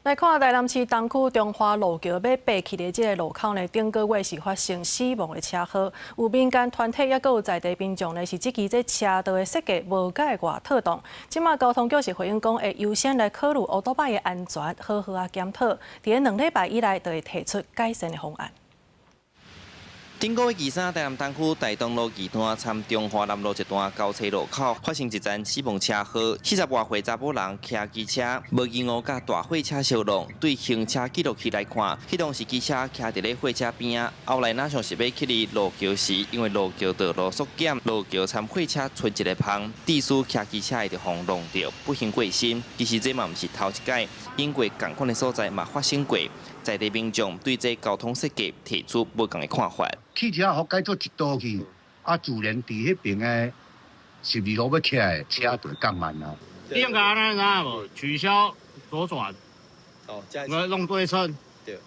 来看台南市东区中华路桥要爬起的这个路口呢，顶个月是发生死亡的车祸，有民间团体也有在地民众呢是质疑这车道的设计无解外妥当。即马交通局是回应讲，会优先来考虑乌多摆的安全，好好啊检讨。伫2礼拜以来，就会提出改善的方案。 顶个月23，台南东区大东路2段参中华南路一段交叉路口发生一桩死亡车祸，40多岁查某人骑机车，无意外甲大货车相撞。对行车记录器来看，迄当时机车骑伫咧货车边啊，后来哪像是要去离路桥时，因为路桥道路缩减，路桥参货车出一个旁，地司骑机车会着轰弄着，不幸过身。其实这嘛毋是头一届，因过同款的所在嘛发生过。 在地民众对这交通设计提出不同的看法。汽车好改做一道去，啊，自然伫迄边的12路要起来，车就会降慢啦。你应该安怎无？取消左转，哦，这样我弄对称。对，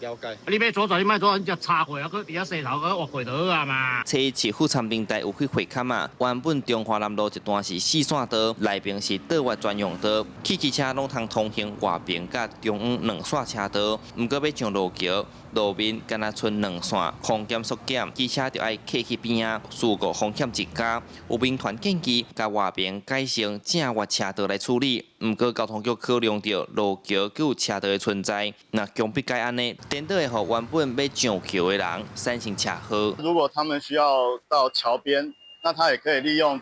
了解。你要左转，你莫左转，你就插过啊，佮伫遐西头佮挖过就好啊嘛。车市副参平台有去会勘啊，原本中华南路一段是4线道，内边是道外专用道，汽机车拢通行外边甲中央2线车道，毋过要上路桥。 路面敢若剩2线，风险缩减，机车就爱客去边啊，事故风险增加。有民团建议，甲外边改成正外车道来处理。毋过交通局考量到路桥佮有车道的存在，那强迫该安尼，颠倒会互原本要上桥的人产生车祸。如果他们需要到桥边，那他也可以利用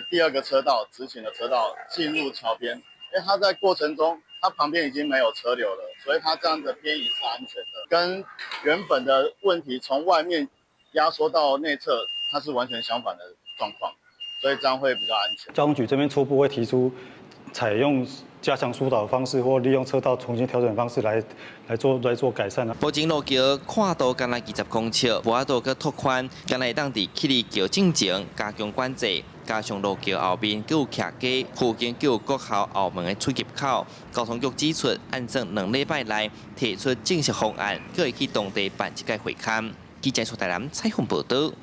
第2个车道直行的车道进入桥边，因为他在过程中。 它旁边已经没有车流了，所以它这样的偏移是安全的，跟原本的问题从外面压缩到内侧，它是完全相反的状况，所以这样会比较安全。交通局这边初步会提出采用加强疏导的方式，或利用车道重新调整的方式来做改善啊。目前路桥宽度干来20公尺，无法度去拓宽，干来当地起离桥进前加强管制。 加上路桥后面，佮有徛街，附近佮有国校后门的出入口。交通局指出，按照2礼拜内提出正式方案，佮会去当地办一个会勘。记者苏台南采访报道。